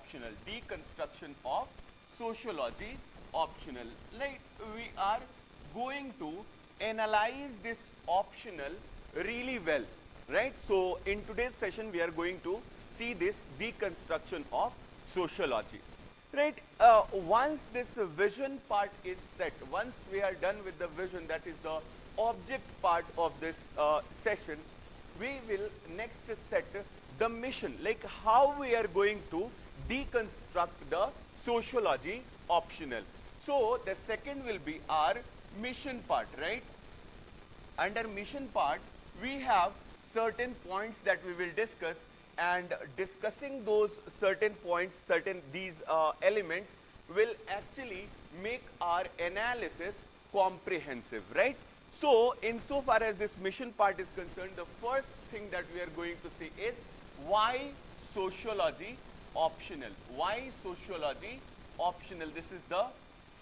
optional. Deconstruction of sociology optional. Like we are going to analyze this optional really well, right? So in today's session we are going to see this deconstruction of sociology, right? Once this vision part is set, once we are done with the vision, that is the object part of this session, we will next set the mission, like how we are going to deconstruct the sociology optional. So the second will be our mission part, right? Under mission part, we have certain points that we will discuss, and discussing those certain points, these elements will actually make our analysis comprehensive, right? So insofar as this mission part is concerned, the first thing that we are going to see is why sociology optional. Why sociology optional? This is the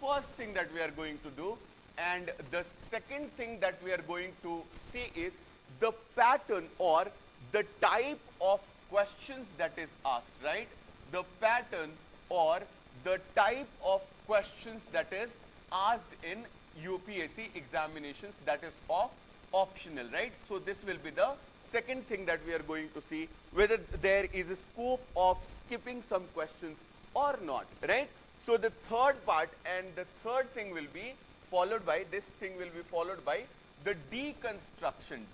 first thing that we are going to do. And the second thing that we are going to see is the pattern or the type of questions that is asked, right? The pattern or the type of questions that is asked in UPSC examinations, that is of optional, right? So this will be the second thing that we are going to see, whether there is a scope of skipping some questions or not, right? So the third part and the third thing will be followed by, this thing will be followed by the deconstruction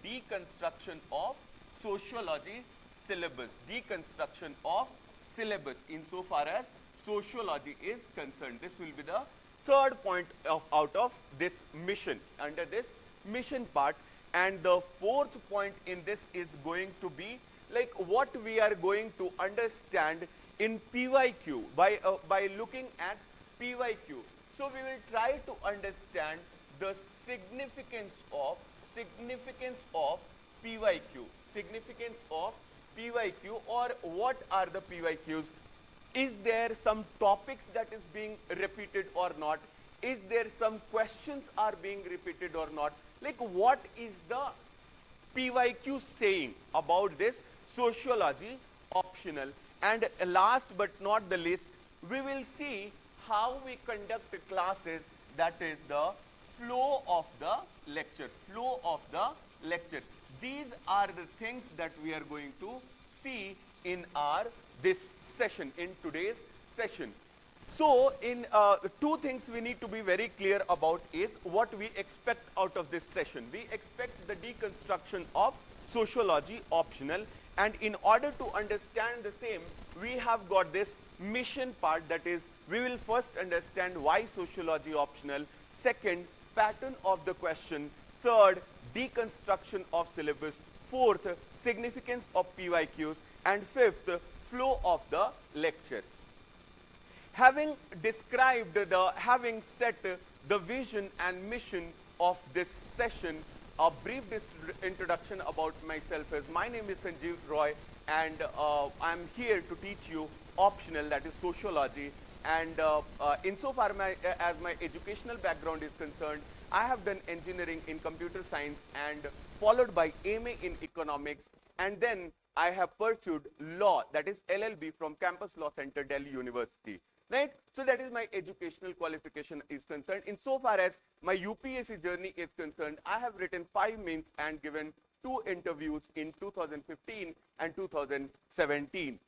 of sociology syllabus, deconstruction of syllabus insofar as sociology is concerned. This will be the third point out of this mission, under this mission part. And the fourth point in this is going to be like what we are going to understand in PYQ by looking at PYQ. So we will try to understand the significance of PYQ, or what are the PYQs? Is there some topics that is being repeated or not? Is there some questions are being repeated or not? Like what is the PYQ saying about this sociology optional? And last but not the least, we will see how we conduct classes, that is the flow of the lecture, These are the things that we are going to see in this session, in today's session. So in two things we need to be very clear about is what we expect out of this session. We expect the deconstruction of sociology optional, and in order to understand the same, we have got this mission part, that is we will first understand why sociology optional, second pattern of the question, third deconstruction of syllabus, fourth significance of PYQs, and fifth flow of the lecture. Having set the vision and mission of this session, a brief introduction about myself is, my name is Sanjeev Roy, and I'm here to teach you optional, that is sociology. And insofar as my educational background is concerned, I have done engineering in computer science and followed by MA in economics, and then I have pursued law, that is LLB from Campus Law Center, Delhi University, right? So that is my educational qualification is concerned. Insofar as my UPSC journey is concerned, I have written 5 mains and given 2 interviews in 2015 and 2017.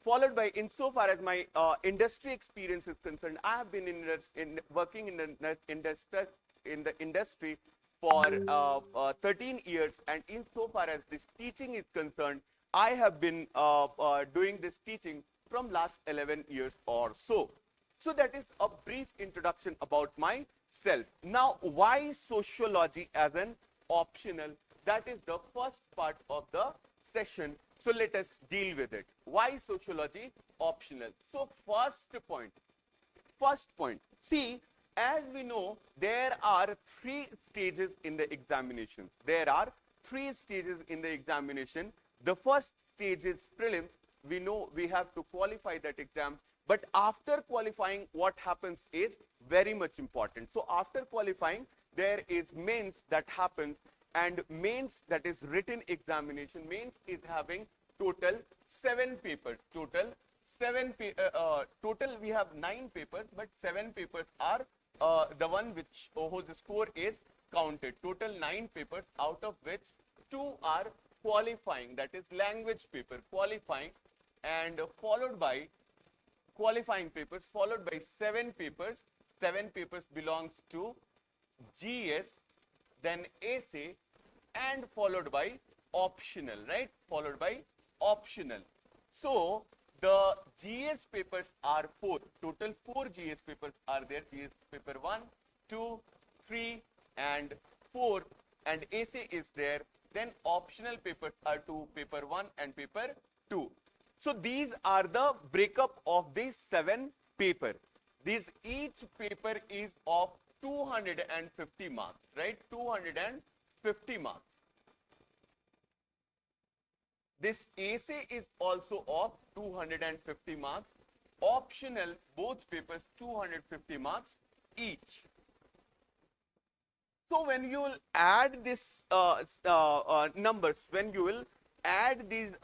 Followed by, insofar as my industry experience is concerned, I have been working in the industry for 13 years, and insofar as this teaching is concerned, I have been doing this teaching from last 11 years or so. So that is a brief introduction about myself. Now, why sociology as an optional? That is the first part of the session. So let us deal with it. Why sociology optional? So first point. See, as we know, there are 3 stages in the examination. The first stage is prelims. We know we have to qualify that exam. But after qualifying, what happens is very much important. So after qualifying, there is mains that happens, and mains, that is written examination. Mains is having total 7 papers. total we have 9 papers, but 7 papers are the one which whose score is counted. Total 9 papers, out of which 2 are qualifying, that is language paper qualifying, and followed by qualifying papers, followed by 7 papers. 7 papers belongs to GS, then essay, and followed by optional, right? Followed by optional. So the GS papers are 4. Total 4 GS papers are there. GS paper 1, 2, 3, and 4, and essay is there. Then optional papers are 2, paper 1 and paper 2. So these are the breakup of these 7 paper. These each paper is of 250 marks, right? 250 marks. This essay is also of 250 marks. Optional, both papers 250 marks each. So when you will add this numbers, when you will add these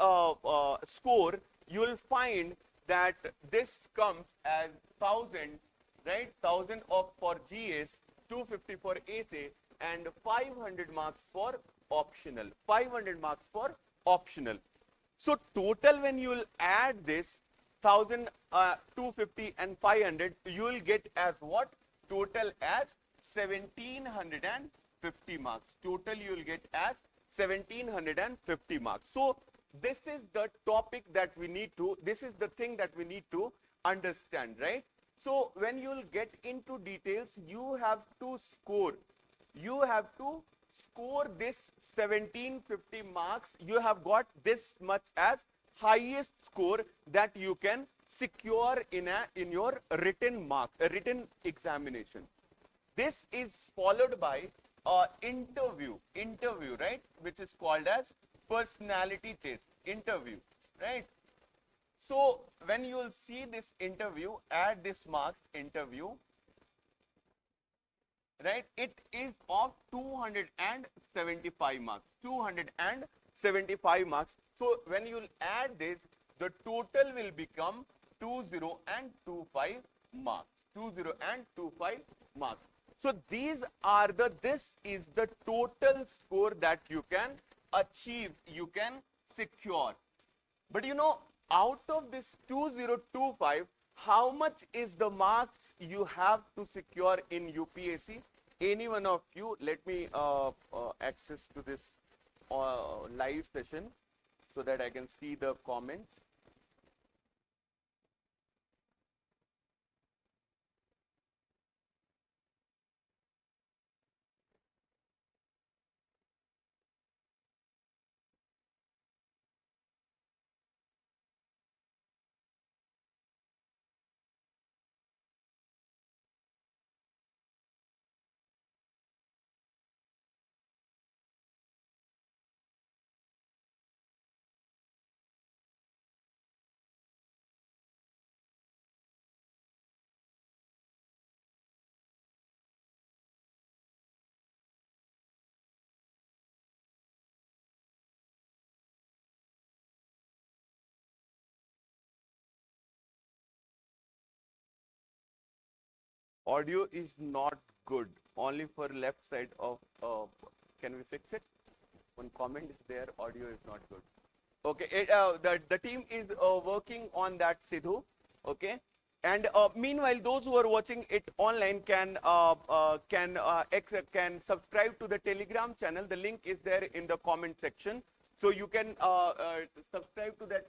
score, you will find that this comes as 1000, right? 1000 of for GS, 250 for essay, and 500 marks for optional. 500 marks for optional. So total, when you will add this 1000, 250 and 500, you will get as what? Total as 1750 marks. Total you will get as 1750 marks. So this is the topic that we need to, this is the thing that we need to understand, right? So when you will get into details, you have to score. You have to score this 1750 marks. You have got this much as highest score that you can secure in your written mark, written examination. This is followed by interview, right, which is called as personality test, interview, right? So when you will see this interview, add this marks, interview, right, it is of 275 marks, 275 marks. So when you will add this, the total will become 2025 marks, 2025 marks. So these are this is the total score that you can achieve, you can secure. But you know, out of this 2025, how much is the marks you have to secure in UPSC? Any one of you, let me access to this live session so that I can see the comments. Audio is not good, only for left side of, can we fix it? One comment is there, audio is not good. Okay, the team is working on that, Sidhu, okay? And meanwhile, those who are watching it online can subscribe to the Telegram channel. The link is there in the comment section. So you can subscribe to that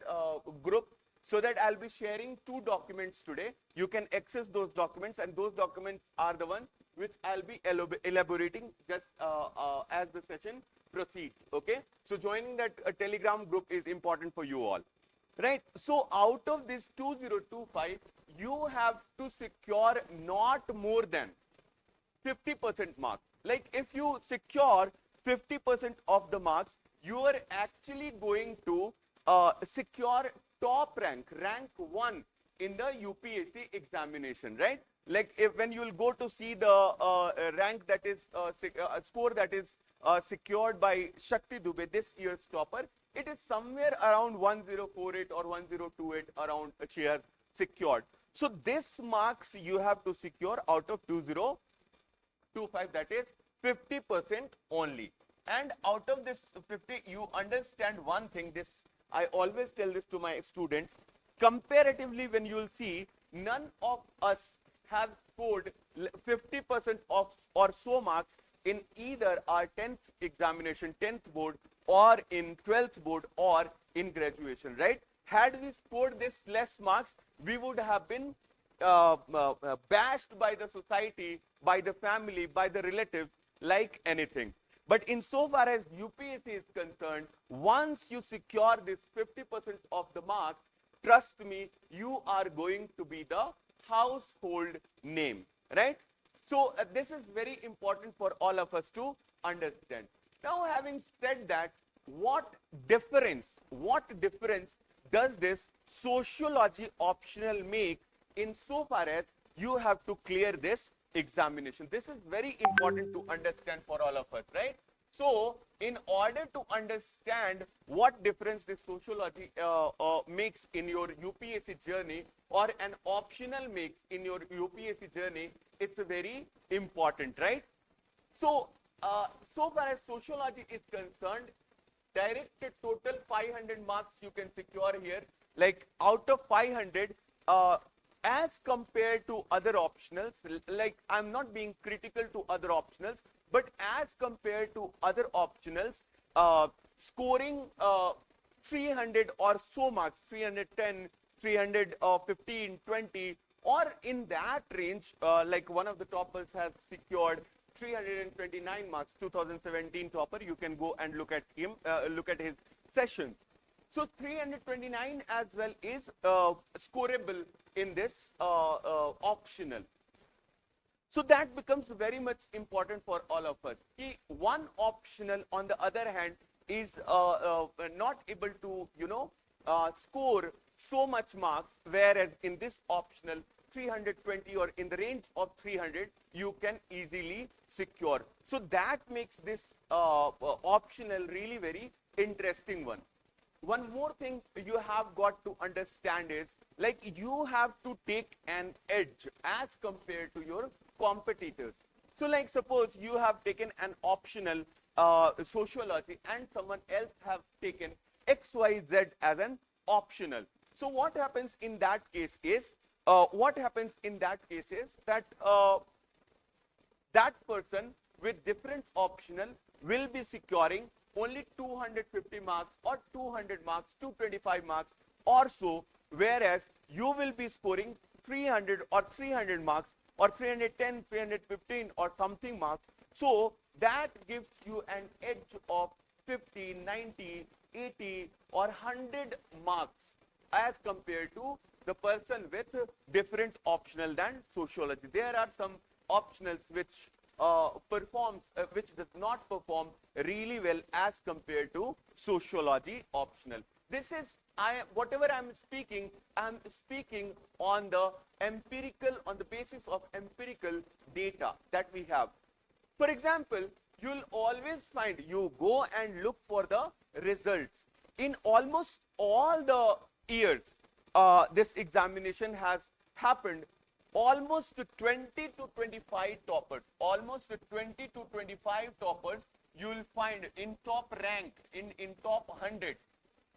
group, so that I'll be sharing 2 documents today. You can access those documents, and those documents are the ones which I'll be elaborating just as the session proceeds, okay? So joining that Telegram group is important for you all, right? So out of this 2025, you have to secure not more than 50% marks. Like if you secure 50% of the marks, you are actually going to secure top rank, rank 1 in the UPSC examination, right? Like if when you will go to see the rank that is score that is secured by Shakti Dubey, this year's topper, it is somewhere around 1048 or 1028 around shares secured. So this marks you have to secure out of 2025, that is 50% only. And out of this 50, you understand one thing, this I always tell this to my students, comparatively when you will see, none of us have scored 50% of or so marks in either our 10th examination, 10th board, or in 12th board, or in graduation, right? Had we scored this less marks, we would have been bashed by the society, by the family, by the relatives, like anything. But insofar as UPSC is concerned, once you secure this 50% of the marks, trust me, you are going to be the household name, right? So this is very important for all of us to understand. Now, having said that, what difference does this sociology optional make insofar as you have to clear this examination? This is very important to understand for all of us, right? So, in order to understand what difference this sociology makes in your UPSC journey, or an optional makes in your UPSC journey, it's very important, right? So, so far as sociology is concerned, directed total 500 marks you can secure here. Like out of 500, as compared to other optionals, like I'm not being critical to other optionals, but as compared to other optionals, scoring 300 or so marks, 310, 315, 20, or in that range, like one of the toppers has secured 329 marks, 2017 topper. You can go and look at him, look at his sessions. So 329 as well is scoreable in this optional. So that becomes very much important for all of us. One optional, on the other hand, is not able to, score so much marks, whereas in this optional, 320 or in the range of 300, you can easily secure. So that makes this optional really very interesting one. One more thing you have got to understand is, like, you have to take an edge as compared to your competitors. So like suppose you have taken an optional sociology and someone else have taken XYZ as an optional. So what happens in that case is, that that person with different optional will be securing only 250 marks or 200 marks, 225 marks or so, whereas you will be scoring 300 or 300 marks or 310, 315 or something marks. So that gives you an edge of 50, 90, 80 or 100 marks as compared to the person with different optional than sociology. There are some optionals which which does not perform really well as compared to sociology optional. This is, whatever I'm speaking on the empirical, on the basis of empirical data that we have. For example, you'll always find, you go and look for the results. In almost all the years this examination has happened, almost 20 to 25 toppers, you will find in top rank, in top 100,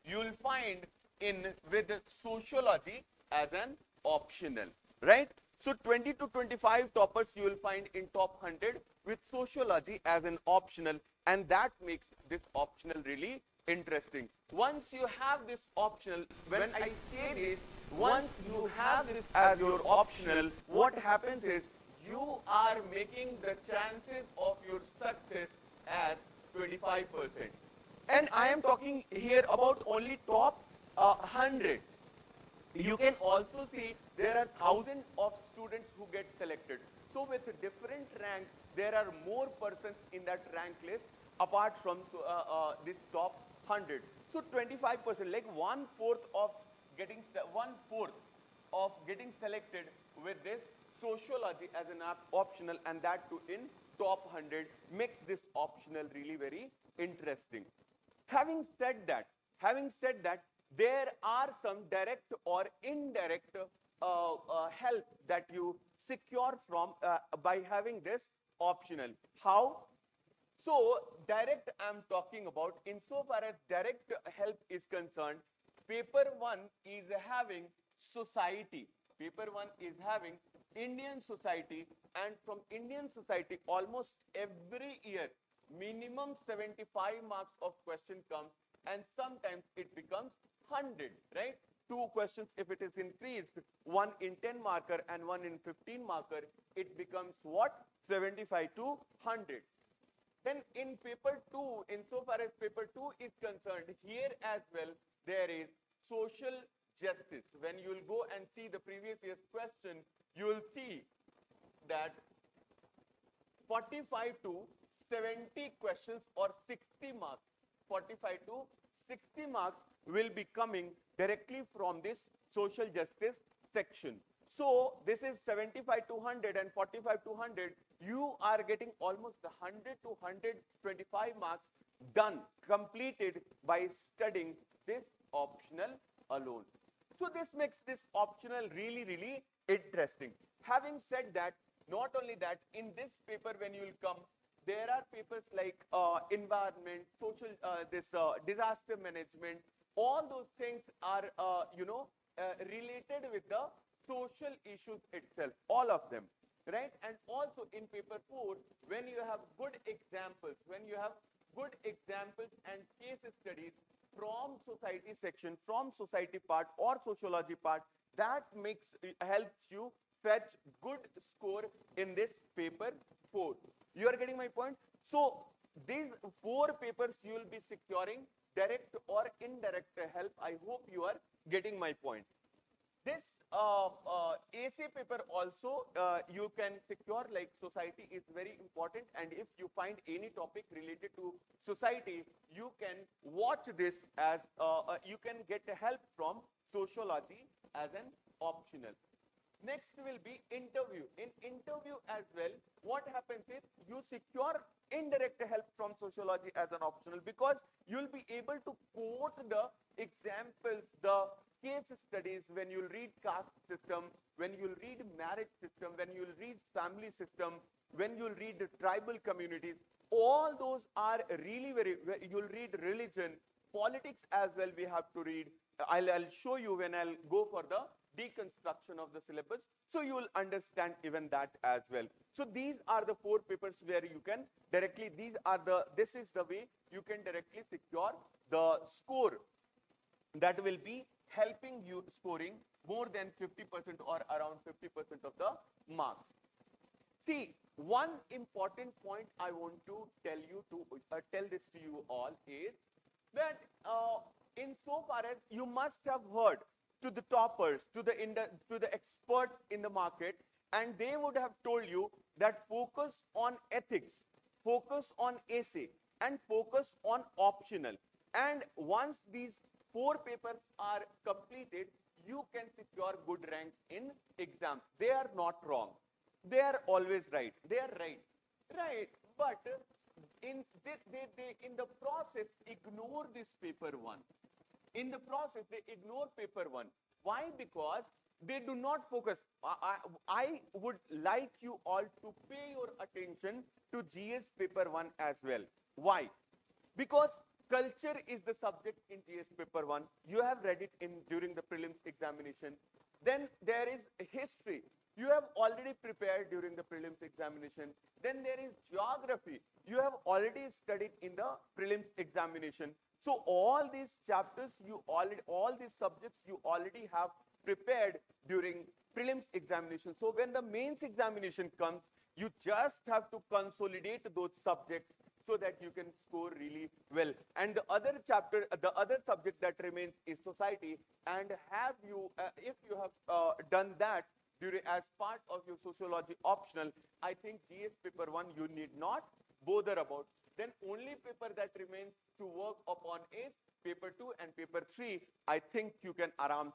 you will find in with sociology as an optional, right? So 20 to 25 toppers you will find in top 100 with sociology as an optional, and that makes this optional really interesting. Once you have this optional, when I say this, once you have this as your optional, what happens is you are making the chances of your success as 25%. And I am talking here about only top 100. You can also see there are thousands of students who get selected. So with different rank, there are more persons in that rank list apart from this top 100. So 25%, like one fourth of getting selected with this sociology as an optional, and that too in top 100, makes this optional really very interesting. Having said that, Having said that, there are some direct or indirect help that you secure from by having this optional. How? So, direct I'm talking about, insofar as direct help is concerned, paper 1 is having society. Paper 1 is having Indian society, and from Indian society almost every year minimum 75 marks of question comes, and sometimes it becomes 100, right? Two questions, if it is increased, one in 10 marker and one in 15 marker, it becomes what? 75 to 100. Then in paper 2, insofar as paper 2 is concerned, here as well there is social justice. When you will go and see the previous year's question, you will see that 45 to 70 questions or 60 marks, 45 to 60 marks will be coming directly from this social justice section. So this is 75 to 100 and 45 to 100. You are getting almost 100 to 125 marks done, completed by studying this optional alone. So this makes this optional really, really interesting. Having said that, not only that, in this paper when you will come, there are papers like environment, social, disaster management. All those things are, related with the social issues itself, all of them, right? And also in paper 4, when you have good examples, and case studies from society section, from society part or sociology part, that helps you fetch good score in this paper 4. You are getting my point? So these 4 papers you will be securing direct or indirect help. I hope you are getting my point. This AC paper also you can secure, like society is very important, and if you find any topic related to society, you can watch this as you can get help from sociology as an optional. Next will be interview. In interview as well, what happens is you secure indirect help from sociology as an optional, because you will be able to quote the examples, the case studies when you read caste system, when you read marriage system, when you read family system, when you read the tribal communities. All those are really very, you'll read religion, politics as well we have to read. I'll show you when I'll go for the deconstruction of the syllabus, so you will understand even that as well. So these are the 4 papers where you can directly, this is the way you can directly secure the score that will be helping you scoring more than 50% or around 50% of the marks. See, one important point I want to tell this to you all is that insofar as you must have heard to the toppers, to the experts in the market, and they would have told you that focus on ethics, focus on essay, and focus on optional. And once these 4 papers are completed, you can secure good ranks in exams. They are not wrong. They are always right. They are right. Right. But in the process, ignore this paper 1. In the process, they ignore paper 1. Why? Because they do not focus. I would like you all to pay your attention to GS paper 1 as well. Why? Because culture is the subject in GS paper 1. You have read it during the prelims examination. Then there is history. You have already prepared during the prelims examination. Then there is geography. You have already studied in the prelims examination. So all these chapters, all these subjects you already have prepared during prelims examination. So when the mains examination comes, you just have to consolidate those subjects so that you can score really well. And the other subject that remains is society. And if you have done that as part of your sociology optional, I think GS paper 1 you need not bother about. Then only paper that remains to work upon is paper 2 and paper 3. I think you can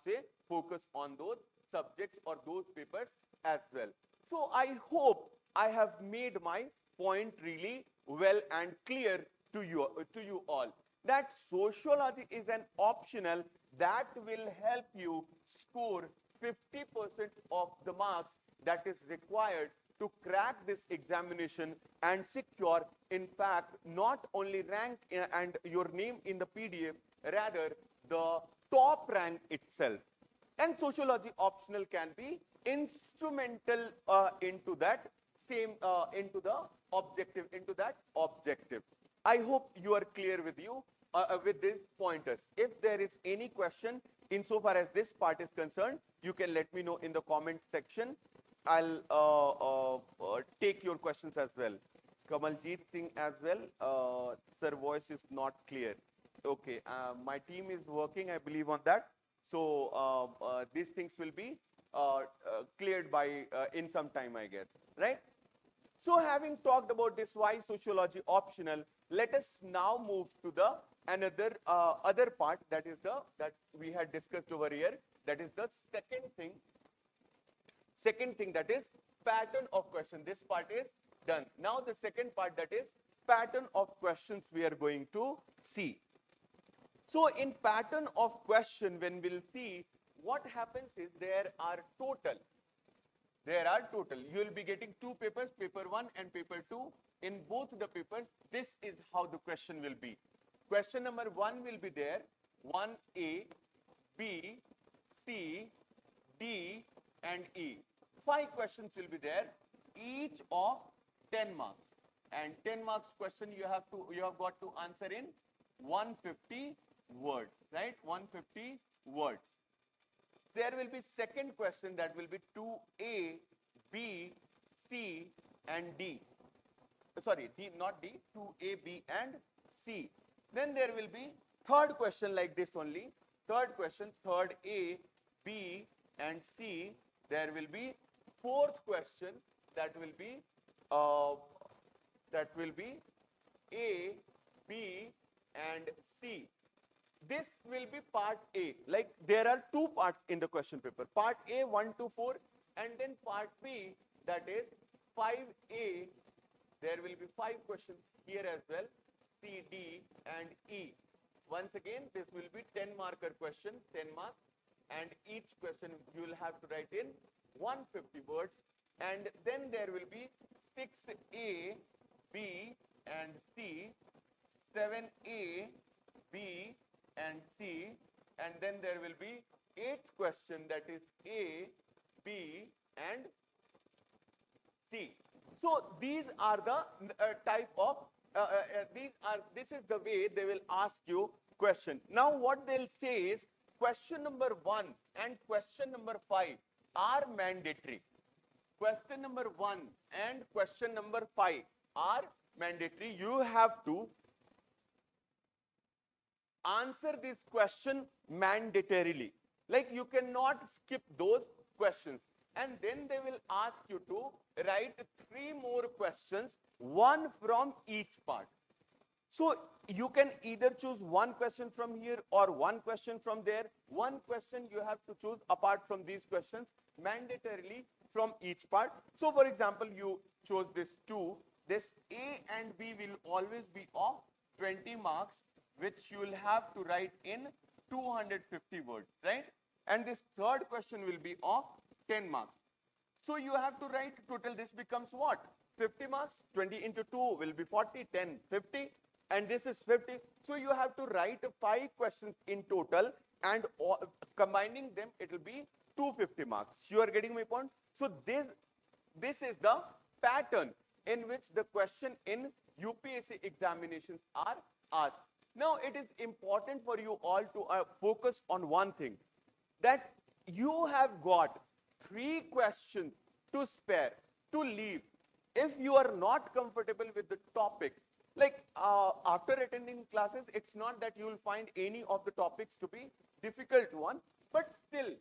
say focus on those subjects or those papers as well. So I hope I have made my point really well and clear to you all. that sociology is an optional that will help you score 50% of the marks that is required to crack this examination and secure, in fact, not only rank and your name in the PDF, rather the top rank itself. And sociology optional can be instrumental into that same into that objective. I hope you are clear with you with these pointers. If there is any question insofar as this part is concerned, you can let me know in the comment section. I'll take your questions as well. Kamaljeet Singh as well. Sir, voice is not clear. Okay, my team is working, I believe, on that. So these things will be cleared by in some time, I guess, right? So having talked about this why sociology optional, let us now move to the another other part, that is that we had discussed over here. That is the second thing, that is pattern of question. This part is done. Now the second part, that is pattern of questions, we are going to see. So in pattern of question, when we'll see, what happens is there are total. You will be getting two papers, paper 1 and paper 2. In both the papers, this is how the question will be. Question number 1 will be there, 1A, B, C, D and E. 5 questions will be there, each of 10 marks. And 10 marks question you have got to answer in 150 words, right? 150 words. There will be second question, that will be 2A, B, C and D. Sorry, D, not D, 2A, B and C. Then there will be third question like this only. Third question, third A, B and C. There will be fourth question, that will be A, B and C. This will be part A. Like there are two parts in the question paper. Part A 1 to 4 and then part B, that is 5A. There will be 5 questions here as well. C, D and E. Once again, this will be 10 marker question, 10 marks, and each question you will have to write in 150 words. And then there will be 6A, B and C, 7A, B and C, and then there will be 8th question, that is A, B and C. So these are the type of this is the way they will ask you question. Now what they'll say is question number 1 and question number 5 are mandatory. Question number 1 and question number 5 are mandatory. You have to answer this question mandatorily. Like you cannot skip those questions. And then they will ask you to write 3 more questions, one from each part. So you can either choose one question from here or one question from there. One question you have to choose apart from these questions mandatorily from each part. So for example, you chose this 2. This A and B will always be of 20 marks, which you will have to write in 250 words, right? And this third question will be of 10 marks. So you have to write total, this becomes what? 50 marks, 20 into 2 will be 40, 10, 50, and this is 50. So you have to write 5 questions in total, and combining them, it will be 250 marks. You are getting my point? So this is the pattern in which the question in UPSC examinations are asked. Now it is important for you all to focus on one thing, that you have got 3 questions to spare, to leave. If you are not comfortable with the topic, like after attending classes, it's not that you will find any of the topics to be difficult one, but still,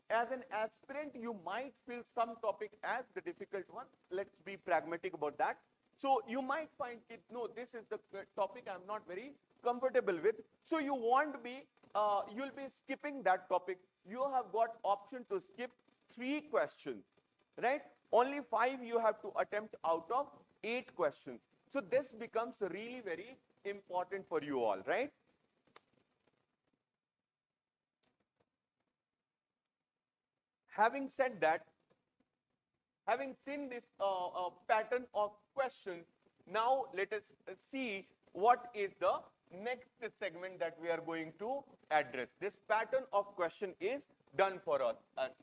as an aspirant, you might feel some topic as the difficult one. Let's be pragmatic about that. So you might find it, no, this is the topic I'm not very comfortable with. So you won't be, you'll be skipping that topic. You have got option to skip 3 questions, right? Only 5 you have to attempt out of 8 questions. So this becomes really very important for you all, right? having said that, having seen this pattern of questions, now let us see what is the next segment that we are going to address. This pattern of question is done for us,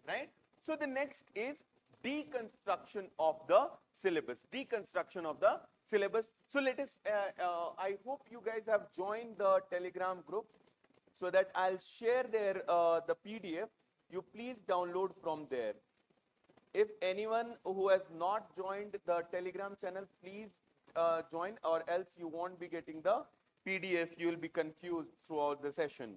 right? So the next is deconstruction of the syllabus. Deconstruction of the syllabus. So let us, I hope you guys have joined the Telegram group, so that I'll share there the PDF. You please download from there. If anyone who has not joined the Telegram channel, please join, or else you won't be getting the PDF. You will be confused throughout the session.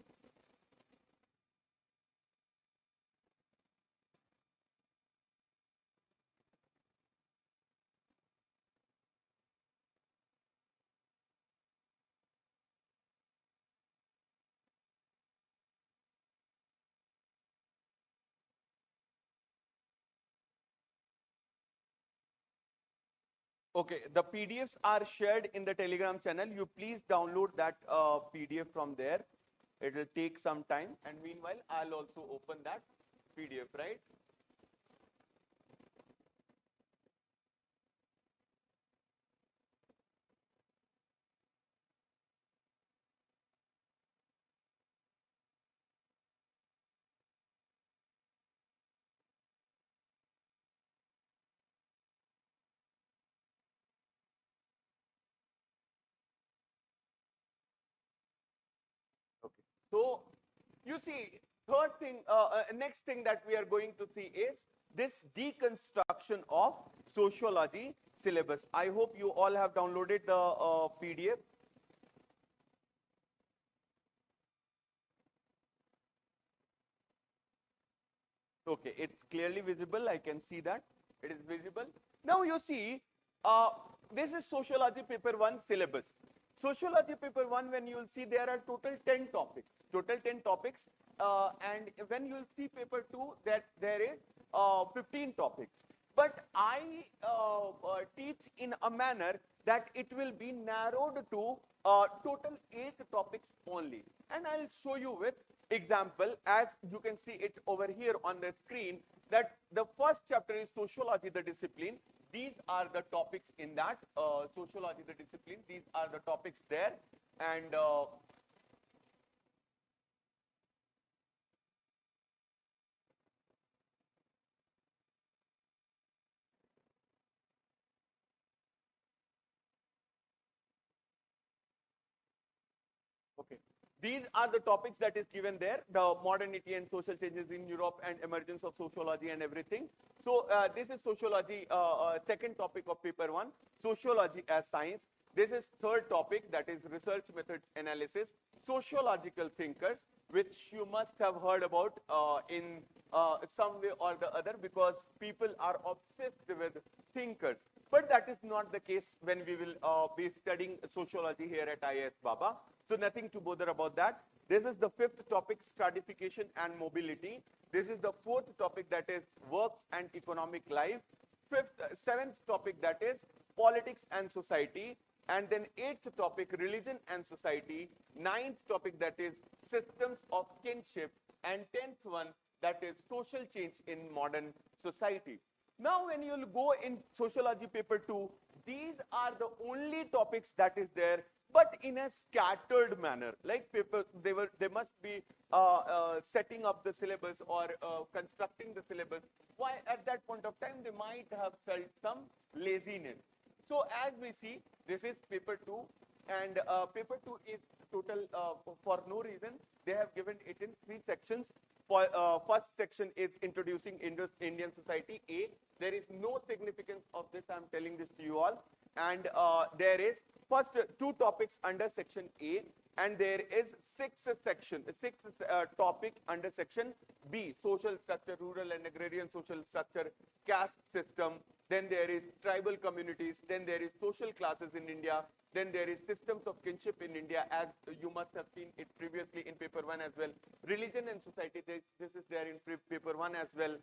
Okay, the PDFs are shared in the Telegram channel. You please download that PDF from there. It will take some time, and meanwhile, I'll also open that PDF, right? Okay. So you see, third thing, next thing that we are going to see is this deconstruction of sociology syllabus. I hope you all have downloaded the PDF. Okay, it's clearly visible. I can see that it is visible. Now you see, this is sociology paper 1 syllabus. Sociology paper 1, when you will see, there are total 10 topics. Total 10 topics. And when you will see paper 2, that there is 15 topics. But I teach in a manner that it will be narrowed to total 8 topics only. And I'll show you with example, as you can see it over here on the screen, that the first chapter is sociology, the discipline. These are the topics in that sociology, the discipline. These are the topics there. And okay. These are the topics that is given there, the modernity and social changes in Europe and emergence of sociology and everything. So this is sociology, second topic of paper 1, sociology as science. This is third topic, that is research methods analysis, sociological thinkers, which you must have heard about in some way or the other, because people are obsessed with thinkers. But that is not the case when we will be studying sociology here at IIS Baba. So nothing to bother about that. This is the fifth topic, stratification and mobility. This is the fourth topic, that is works and economic life. Seventh topic, that is politics and society. And then eighth topic, religion and society. Ninth topic, that is systems of kinship. And 10th one, that is social change in modern society. Now, when you'll go in sociology paper 2, these are the only topics that is there, but in a scattered manner. Like paper, they must be setting up the syllabus or constructing the syllabus. Why at that point of time they might have felt some laziness. So as we see, this is paper 2, and paper 2 is total for no reason. They have given it in 3 sections. First section is introducing Indian society, A. There is no significance of this, I'm telling this to you all. And there is first 2 topics under section A, and there is 6 topic under section B, social structure, rural and agrarian social structure, caste system. Then there is tribal communities. Then there is social classes in India. Then there is systems of kinship in India, as you must have seen it previously in paper 1 as well. Religion and society, this is there in paper 1 as well.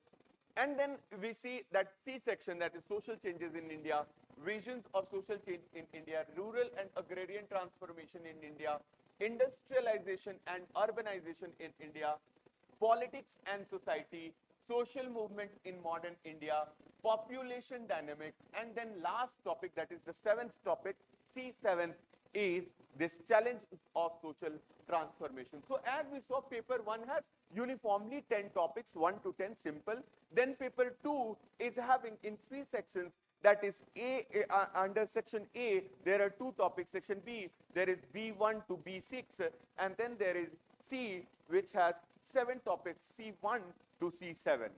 And then we see that C section, that is social changes in India, visions of social change in India, rural and agrarian transformation in India, industrialization and urbanization in India, politics and society, social movement in modern India, population dynamic, and then last topic, that is the seventh topic, C7, is this challenge of social transformation. So as we saw, paper 1 has uniformly 10 topics, 1 to 10, simple. Then paper 2 is having in 3 sections, that is under section A, there are 2 topics. Section B, there is B1 to B6, and then there is C, which has 7 topics, C1 to C7.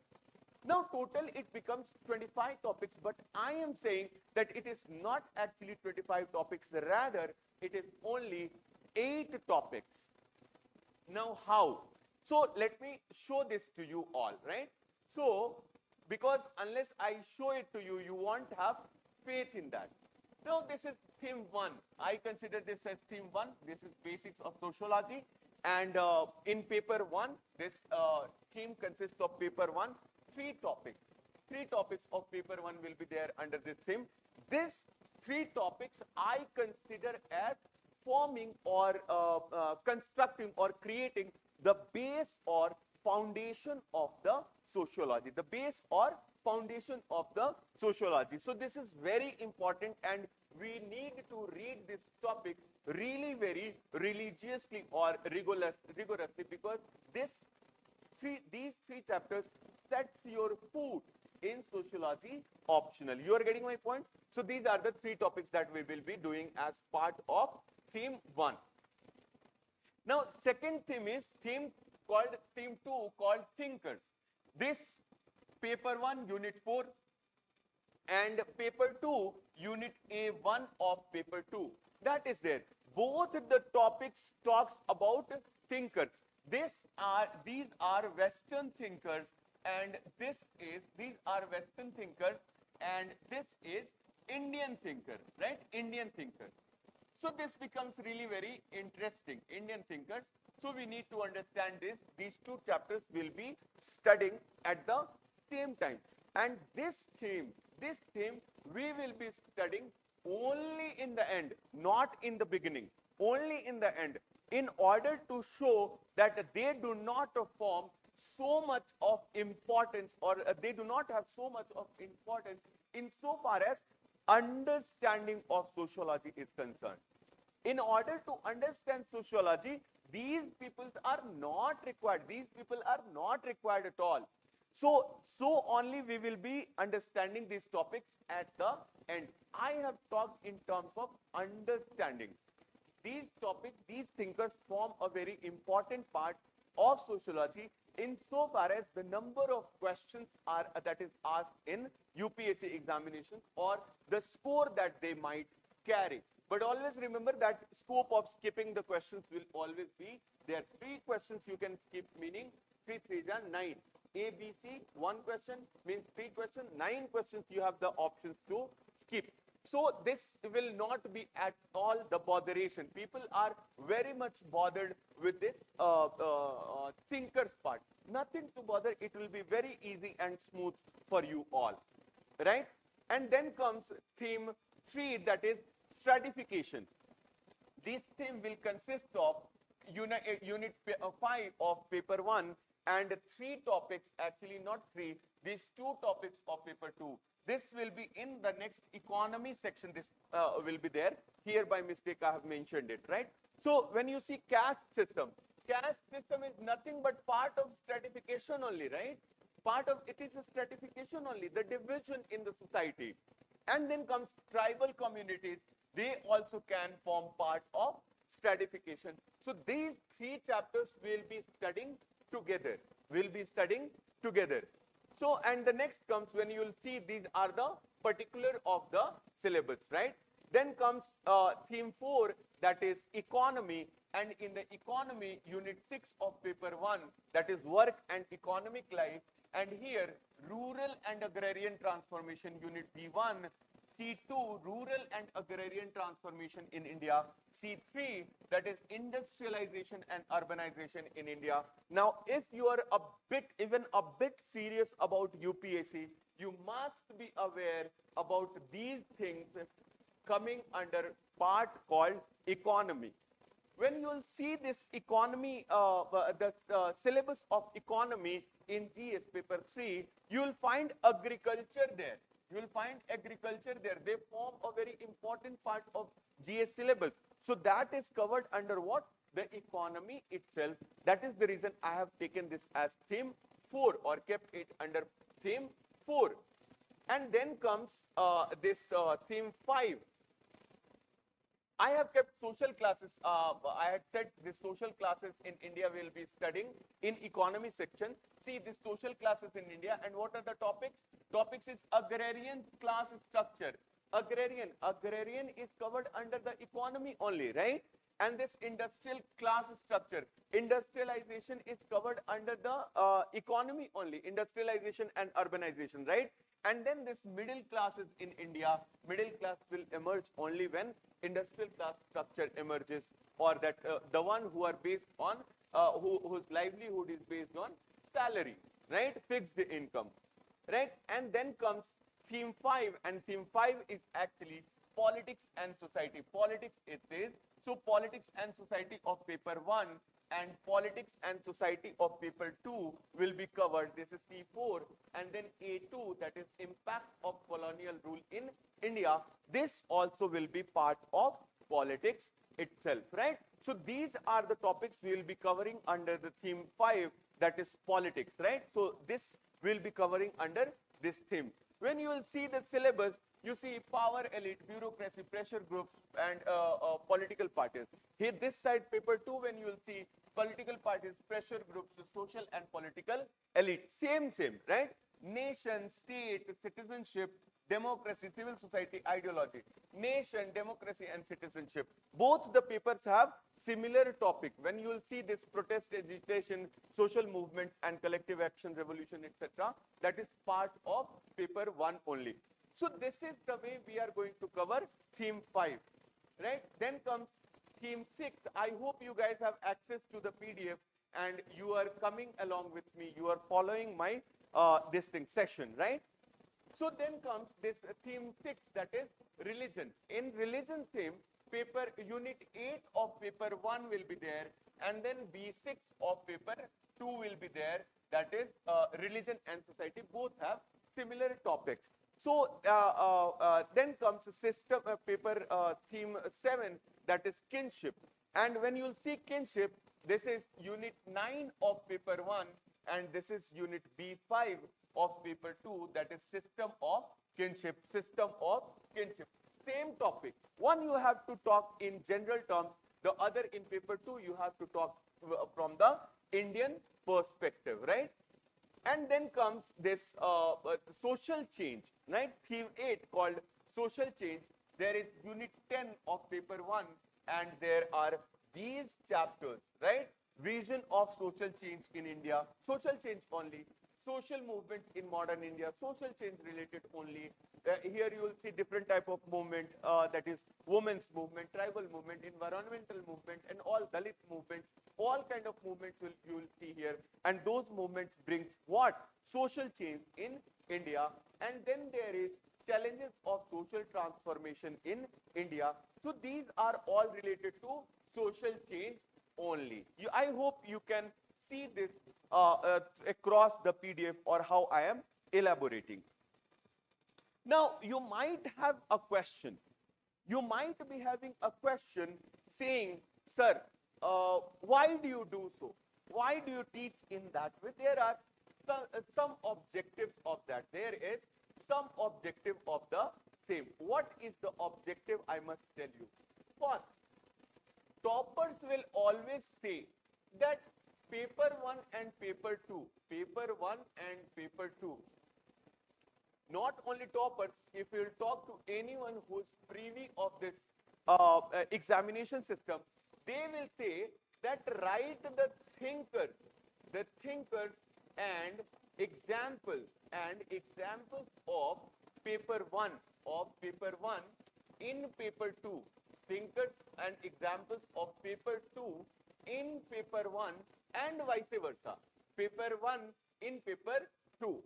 Now total it becomes 25 topics, but I am saying that it is not actually 25 topics, rather it is only 8 topics. Now how? So let me show this to you all, right? So because unless I show it to you, you won't have faith in that. Now this is theme 1. I consider this as theme 1. This is basics of sociology. And in paper 1, this theme consists of paper 1, 3 topics. 3 topics of paper 1 will be there under this theme. These 3 topics I consider as forming or constructing or creating the base or foundation of the sociology, the base or foundation of the sociology. So this is very important, and we need to read this topic really very religiously or rigorously, because these three chapters sets your foot in sociology optional. You are getting my point? So these are the 3 topics that we will be doing as part of theme 1. Now second theme is theme 2 called thinkers. This paper 1 unit 4 and paper 2 unit A1 of paper 2, that is there. Both the topics talks about thinkers. These are Western thinkers, and these are Western thinkers, and this is Indian thinker, right? Indian thinker. So this becomes really very interesting, Indian thinkers. So we need to understand this. These 2 chapters will be studying at the same time. And this theme we will be studying only in the end, not in the beginning, only in the end, in order to show that they do not form so much of importance, or they do not have so much of importance insofar as understanding of sociology is concerned. In order to understand sociology, these people are not required. These people are not required at all. So only we will be understanding these topics at the end. I have talked in terms of understanding. These topics, these thinkers form a very important part of sociology insofar as the number of questions are that is asked in UPSC examinations, or the score that they might carry. But always remember that scope of skipping the questions will always be there. 3 questions you can skip, meaning 3 3s are 9. A, B, C, 1 question means 3 questions, 9 questions you have the options to skip. So this will not be at all the botheration. People are very much bothered with this thinkers part. Nothing to bother. It will be very easy and smooth for you all, right? And then comes theme 3, that is stratification. This theme will consist of unit 5 of paper 1 and 3 topics, actually not 3, these 2 topics of paper 2. This will be in the next economy section. This will be there. Here by mistake I have mentioned it, right? So when you see caste system is nothing but part of stratification only, right? Part of it is a stratification only, the division in the society. And then comes tribal communities. They also can form part of stratification. So these 3 chapters will be studying together. So, and the next comes when you will see these are the particular of the syllabus, right? Then comes theme 4, that is economy, and in the economy unit 6 of paper 1, that is work and economic life, and here rural and agrarian transformation unit B1, C2 rural and agrarian transformation in India, C3 that is industrialization and urbanization in India. Now if you are even a bit serious about UPSC, you must be aware about these things coming under part called economy. When you will see this economy, the syllabus of economy, in GS paper 3, you will find agriculture there. You will find agriculture there. They form a very important part of GS syllabus. So that is covered under what? The economy itself. That is the reason I have taken this as theme 4 or kept it under theme 4. And then comes this theme 5. I have kept social classes. I had said the social classes in India will be studying in economy section. See the social classes in India, and what are the topics? Topics is agrarian class structure. Agrarian is covered under the economy only, right? And this industrial class structure, industrialization is covered under the economy only, industrialization and urbanization, right? And then this middle classes in India, middle class will emerge only when industrial class structure emerges, or that the one who are based on, whose livelihood is based on salary, right? Fixed income, right? And then comes theme 5, and theme 5 is actually politics and society. Politics it is. So politics and society of paper 1 and politics and society of paper 2 will be covered. This is C4, and then A2, that is impact of colonial rule in India. This also will be part of politics itself, right? So these are the topics we will be covering under the theme 5, that is politics, right? So this will be covering under this theme. When you will see the syllabus, you see power elite, bureaucracy, pressure groups, and political parties. Here, this side paper 2, when you will see political parties, pressure groups, social and political elite. Same, right? Nation, state, citizenship, democracy, civil society, ideology. Nation, democracy, and citizenship. Both the papers have similar topic. When you will see this protest, agitation, social movement, and collective action, revolution, etc., that is part of paper 1 only. So this is the way we are going to cover theme 5, right? Then comes theme 6. I hope you guys have access to the PDF and you are coming along with me. You are following my this thing session, right? So then comes this theme 6, that is religion. In religion theme, paper unit 8 of paper 1 will be there, and then B6 of paper 2 will be there. That is religion and society. Both have similar topics. So then comes system paper theme 7, that is kinship. And when you'll see kinship, this is unit 9 of paper 1, and this is unit B5 of paper 2, that is system of kinship, system of kinship. Same topic. One you have to talk in general terms, the other in paper 2 you have to talk from the Indian perspective, right? And then comes this social change, right? Theme 8 called social change. There is unit 10 of paper 1, and there are these chapters, right? Vision of social change in India, social change only, social movement in modern India, social change related only. Here you will see different type of movement, that is women's movement, tribal movement, environmental movement, and all Dalit movements, all kind of movements you will see here. And those movements brings what? Social change in India. And then there is challenges of social transformation in India. So these are all related to social change only. I hope you can see this across the PDF or how I am elaborating. Now, you might have a question. You might be having a question saying, sir, why do you do so? Why do you teach in that way? There are some objectives of that. There is some objective of the same. What is the objective? I must tell you. First, toppers will always say that paper 1 and paper 2, paper 1 and paper 2. Not only toppers, if you will talk to anyone who is privy of this examination system, they will say that write the thinkers and examples of paper 1 in paper 2, thinkers and examples of paper 2 in paper 1, and vice versa, paper 1 in paper 2.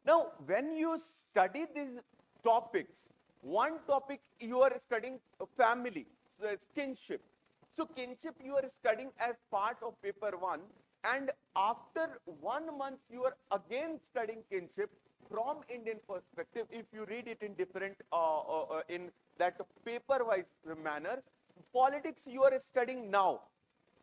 Now, when you study these topics, one topic you are studying family, so it's kinship. So kinship you are studying as part of paper 1, and after 1 month you are again studying kinship from Indian perspective. If you read it in different in that paper wise manner, politics you are studying now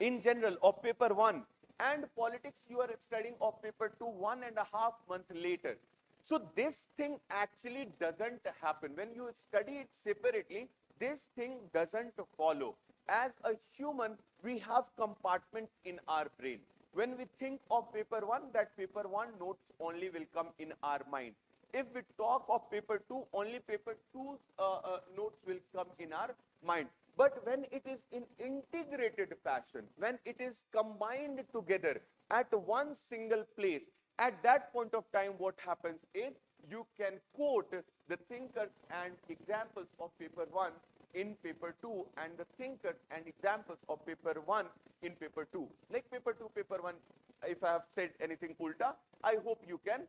in general of paper 1, and politics you are studying of paper 2 1.5 months later. So this thing actually doesn't happen. When you study it separately, this thing doesn't follow. As a human, we have compartments in our brain. When we think of paper 1, that paper 1 notes only will come in our mind. If we talk of paper 2, only paper 2's notes will come in our mind. But when it is in integrated fashion, when it is combined together at one single place, at that point of time, what happens is you can quote the thinkers and examples of paper 1 in paper 2 and the thinkers and examples of paper 1 in paper 2. Like paper 2, paper 1, if I have said anything ulta, I hope you can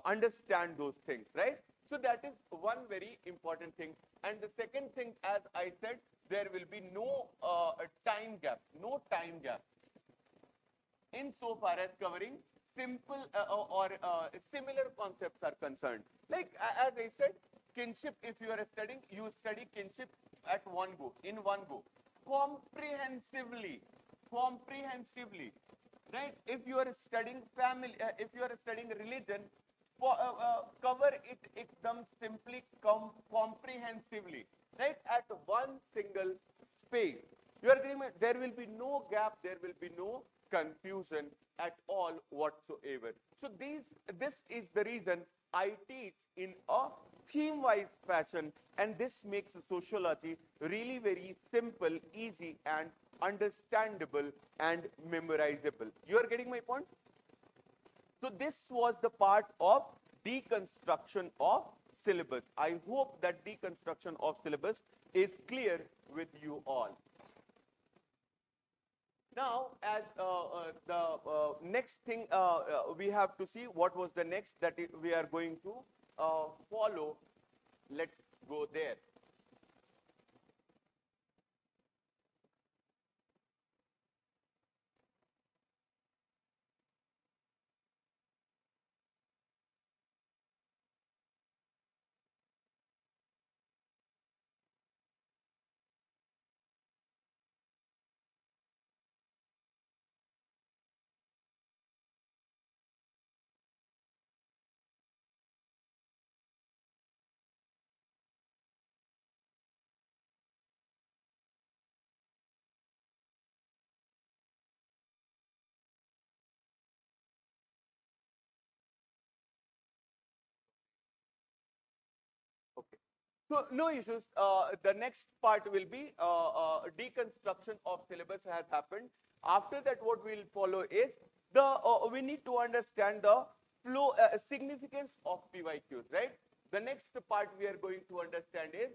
understand those things, right? So that is one very important thing. And the second thing, as I said, there will be no time gap, insofar as covering simple or similar concepts are concerned. Like as I said, kinship, if you are studying, you study kinship at one go, in one go, comprehensively, right? If you are studying family, if you are studying religion, cover it ekdam simply, comprehensively, right? At one single space. You are agreeing? There will be no gap, there will be no confusion at all whatsoever. So this is the reason I teach in a theme-wise fashion, and this makes sociology really very simple, easy, and understandable and memorizable. You are getting my point? So this was the part of deconstruction of syllabus. I hope that deconstruction of syllabus is clear with you all. Now, as the next thing we have to see, what was the next that we are going to follow. Let's go there. Okay. So no issues. The next part will be deconstruction of syllabus has happened. After that, what we will follow is the we need to understand the flow significance of PYQs, right? The next part we are going to understand is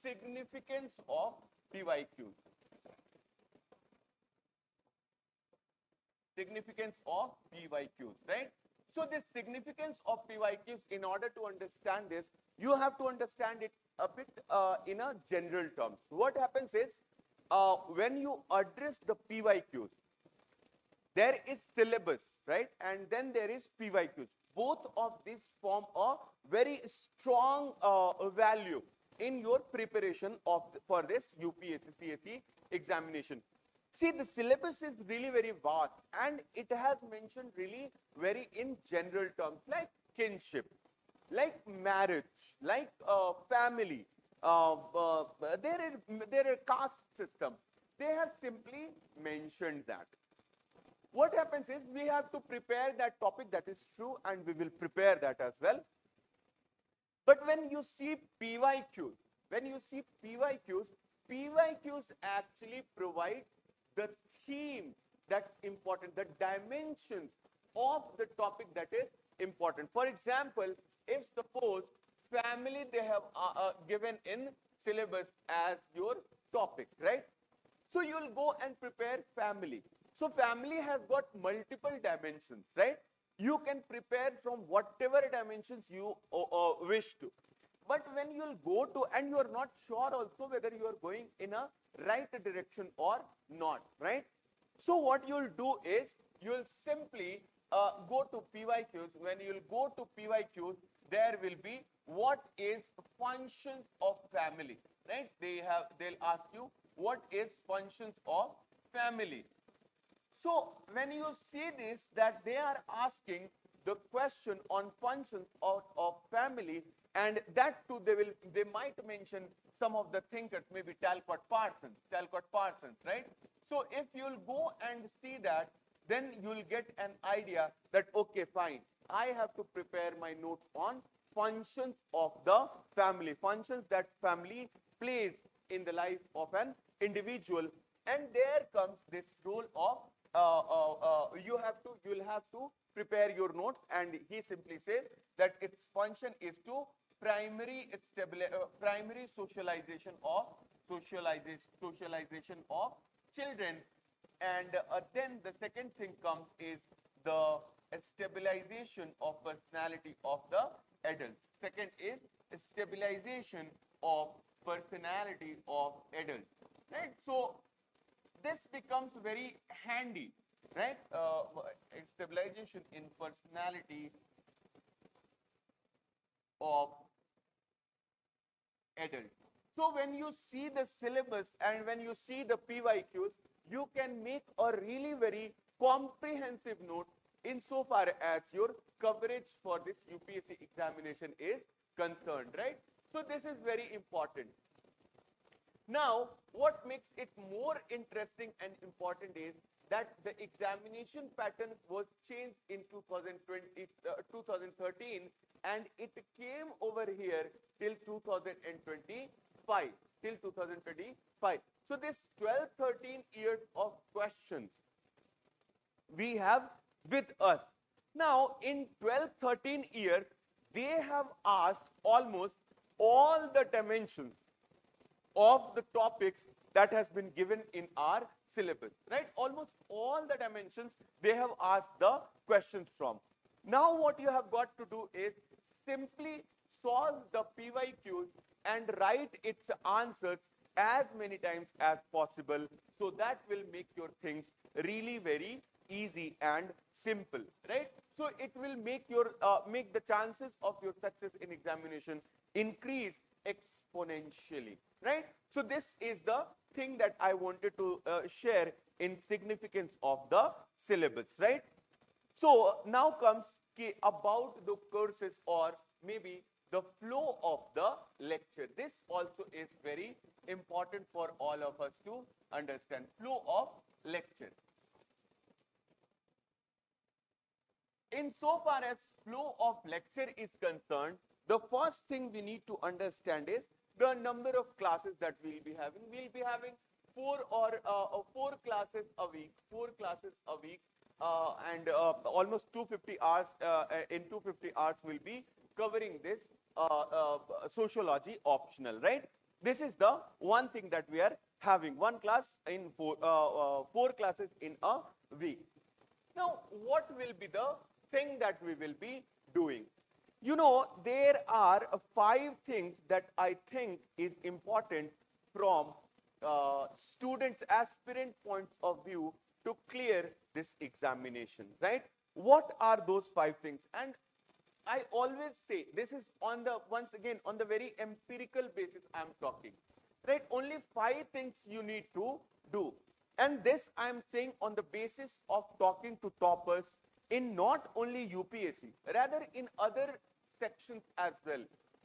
significance of PYQs. Significance of PYQs, right? So this significance of PYQs, in order to understand this, you have to understand it a bit in a general terms. What happens is, when you address the PYQs, there is syllabus, right? And then there is PYQs. Both of these form a very strong value in your preparation of for this UPSC CSE examination. See, the syllabus is really very vast, and it has mentioned really very in general terms, like kinship, like marriage, like family. There are caste system. They have simply mentioned that. What happens is we have to prepare that topic, that is true, and we will prepare that as well. But when you see PYQs, PYQs actually provide the theme that's important, the dimensions of the topic that is important. For example, if suppose family they have given in syllabus as your topic, right? So you'll go and prepare family. So family has got multiple dimensions, right? You can prepare from whatever dimensions you wish to. But when you'll go to, and you are not sure also whether you are going in a right direction or not, right? So what you'll do is you'll simply go to PYQs. When you'll go to PYQs, there will be what is functions of family, right? They'll ask you what is functions of family. So when you see this, that they are asking the question on functions of family, and that too they might mention some of the thinkers, maybe Talcott Parsons, right? So if you'll go and see that, then you'll get an idea that okay, fine, I have to prepare my notes on functions of the family, functions that family plays in the life of an individual. And there comes this role of you'll have to prepare your notes, and he simply says that its function is to primary socialization of children. And then the second thing comes is the stabilization of personality of the adults. Second is stabilization of personality of adults, right? So this becomes very handy, right? Stabilization in personality of adult. So when you see the syllabus and when you see the PYQs, you can make a really very comprehensive note insofar as your coverage for this UPSC examination is concerned, right? So this is very important. Now, what makes it more interesting and important is that the examination pattern was changed in 2013, and it came over here till 2025. So this 12-13 years of questions we have with us. Now, in 12-13 years, they have asked almost all the dimensions of the topics that has been given in our syllabus, right? Almost all the dimensions they have asked the questions from. Now what you have got to do is simply solve the PYQs and write its answers as many times as possible, so that will make your things really very easy and simple, right? So it will make your make the chances of your success in examination increase exponentially, right? So this is the thing that I wanted to share in significance of the syllabus, right? So now comes about the courses, or maybe the flow of the lecture. This also is very important for all of us to understand. Flow of lecture. Insofar as flow of lecture is concerned, the first thing we need to understand is the number of classes that we'll be having. We'll be having four classes a week, and almost 250 hours. In 250 hours, we'll be covering this sociology optional, right? This is the one thing that we are having, one class in four classes in a week. Now, what will be the thing that we will be doing? You know, there are 5 things that I think is important from students' aspirant points of view to clear this examination, right? What are those 5 things? And I always say, this is on the, once again, on the very empirical basis I'm talking, right? Only 5 things you need to do. And this I'm saying on the basis of talking to toppers in not only UPSC, rather in other sections as well,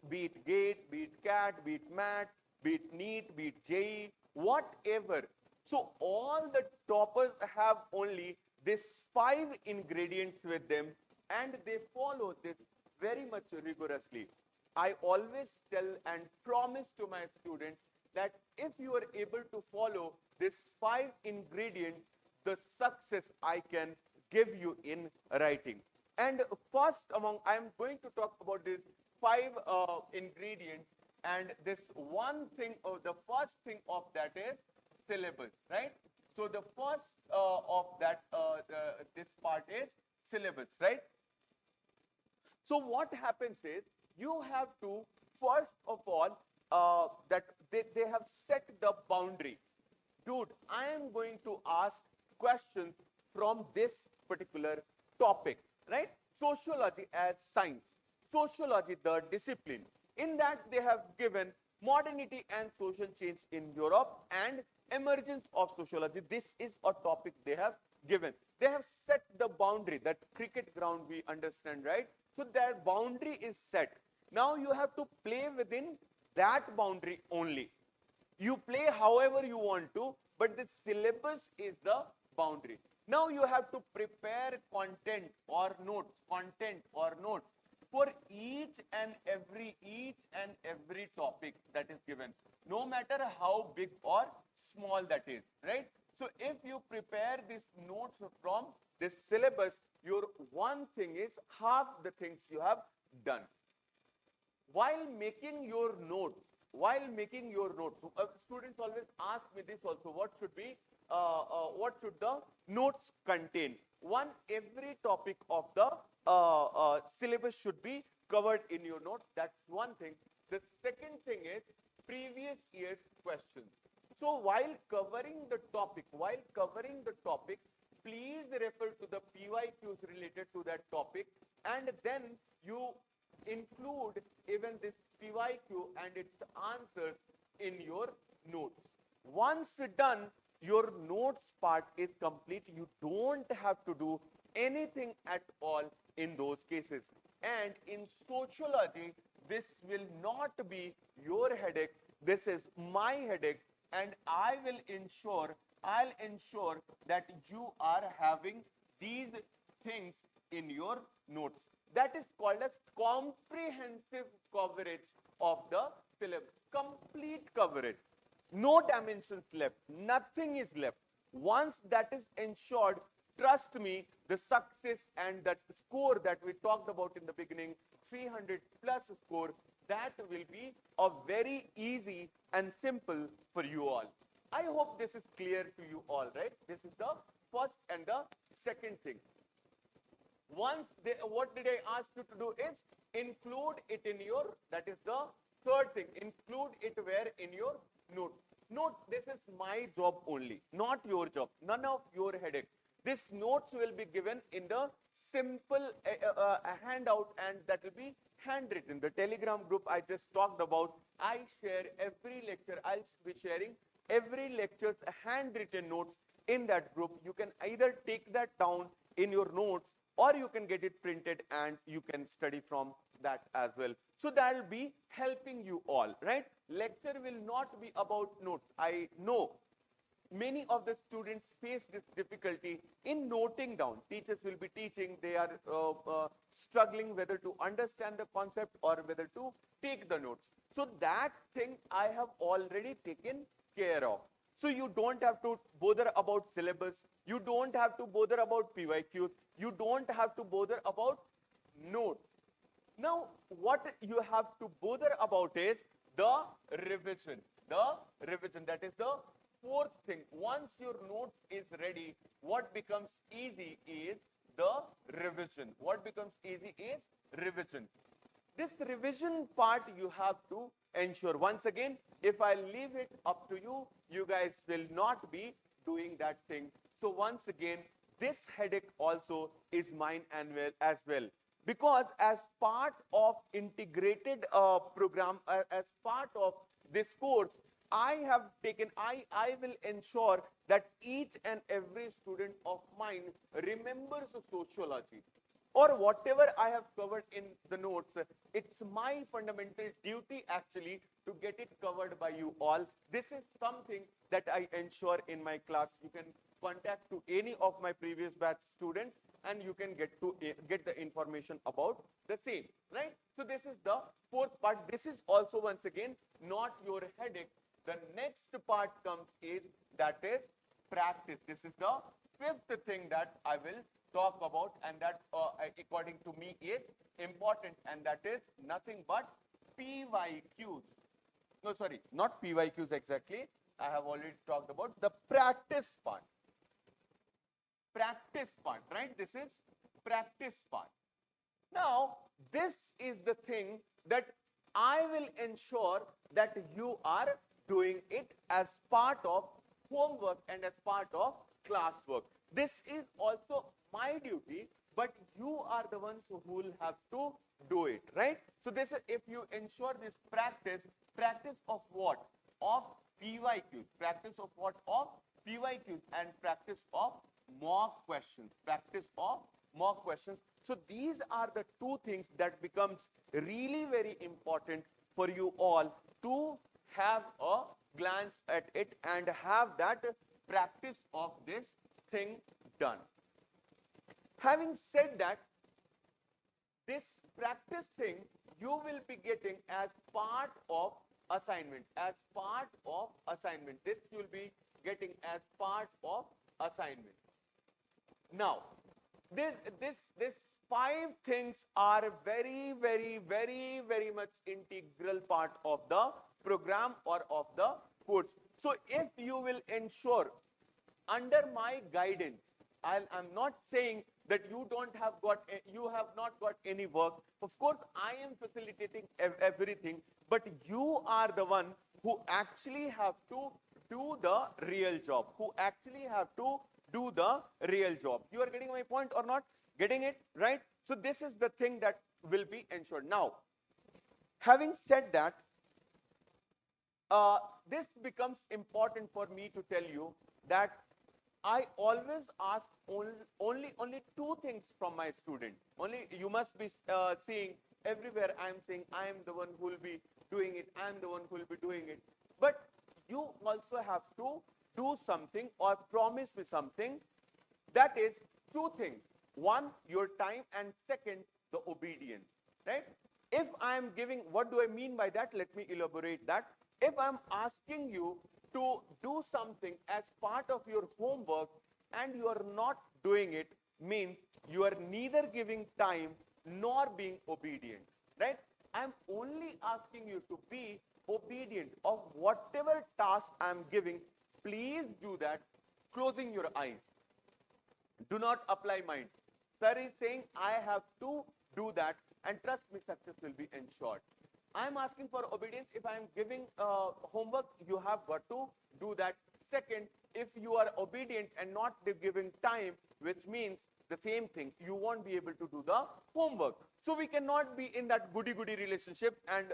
be it GATE, be it CAT, be it MAT, be it NEET, be it JEE, whatever. So all the toppers have only these 5 ingredients with them, and they follow this very much rigorously. I always tell and promise to my students that if you are able to follow these 5 ingredients, the success I can give you in writing. And first among, I am going to talk about these 5 ingredients, and this one thing, or the first thing of that is syllabus, right? So the first of that, this part is syllabus, right? So what happens is, you have to, first of all, that they have set the boundary. Dude, I am going to ask questions from this particular topic, right? Sociology as science, sociology the discipline. In that they have given modernity and social change in Europe and emergence of sociology. This is a topic they have given. They have set the boundary, that cricket ground we understand, right? So their boundary is set. Now you have to play within that boundary only. You play however you want to, but the syllabus is the boundary. Now you have to prepare content or notes for each and every topic that is given, no matter how big or small that is, right? So if you prepare these notes from this syllabus, your one thing is half the things you have done. While making your notes, students always ask me this also, what should the notes contain? One, every topic of the syllabus should be covered in your notes. That's one thing. The second thing is previous year's questions. So while covering the topic, please refer to the PYQs related to that topic, and then you include even this PYQ and its answers in your notes. Once done, your notes part is complete. You don't have to do anything at all in those cases. And in sociology, this will not be your headache. This is my headache, and I'll ensure that you are having these things in your notes. That is called as comprehensive coverage of the syllabus. Complete coverage. No dimensions left. Nothing is left. Once that is ensured, trust me, the success and that score that we talked about in the beginning, 300 plus score, that will be a very easy and simple for you all. I hope this is clear to you all, right? This is the first and the second thing. Once what did I ask you to do is include it in your, that is the third thing, include it where in your note. Note, this is my job only, not your job, none of your headache. This notes will be given in the simple handout, and that will be handwritten. The Telegram group I just talked about, I share every lecture. I'll be sharing every lecture's handwritten notes in that group. You can either take that down in your notes, or you can get it printed and you can study from that as well. So that will be helping you all, right? Lecture will not be about notes. I know many of the students face this difficulty in noting down. Teachers will be teaching, they are struggling whether to understand the concept or whether to take the notes. So that thing I have already taken care of. So you don't have to bother about syllabus, you don't have to bother about PYQs, you don't have to bother about notes. Now, what you have to bother about is the revision. That is the fourth thing. Once your notes is ready, what becomes easy is the revision. This revision part you have to ensure. Once again, if I leave it up to you, you guys will not be doing that thing. So once again, this headache also is mine and as well. Because as part of integrated program, as part of this course, I will ensure that each and every student of mine remembers sociology, or whatever I have covered in the notes. It's my fundamental duty actually to get it covered by you all. This is something that I ensure in my class. You can contact to any of my previous batch students and you can get the information about the same, right? So this is the fourth part. This is also once again not your headache. The next part comes is, that is practice. This is the fifth thing that I will talk about, and that according to me is important, and that is nothing but PYQs. No, sorry, not PYQs exactly. I have already talked about the practice part. Right? This is practice part. Now, this is the thing that I will ensure that you are doing it as part of homework and as part of classwork. This is also my duty, but you are the ones who will have to do it, right? So this is, if you ensure this practice of what? Of PYQs. Practice of what? Of PYQs and practice of mock questions. Practice of mock questions. So these are the two things that becomes really very important for you all to have a glance at it and have that practice of this thing done. Having said that, this practice thing you will be getting as part of assignment. As part of assignment. This you will be getting as part of assignment. Now, this 5 things are very, very, very, very much integral part of the program or of the course. So if you will ensure under my guidance, I'm not saying that you have not got any work. Of course, I am facilitating everything, but you are the one who actually have to do the real job, who actually have to do the real job. You are getting my point or not? Getting it, right? So this is the thing that will be ensured. Now, having said that, this becomes important for me to tell you that I always ask only 2 things from my student. Only you must be seeing everywhere I am saying I am the one who will be doing it, I am the one who will be doing it. But you also have to do something or promise me something. That is 2 things. 1, your time, and second, the obedience, right? If I am giving, what do I mean by that? Let me elaborate that. If I'm asking you to do something as part of your homework and you are not doing it, means you are neither giving time nor being obedient, right? I'm only asking you to be obedient of whatever task I'm giving. Please do that closing your eyes. Do not apply mind. Sir is saying I have to do that, and trust me, success will be ensured. I'm asking for obedience. If I'm giving homework, you have got to do that. Second, if you are obedient and not giving time, which means the same thing, you won't be able to do the homework. So we cannot be in that goody-goody relationship and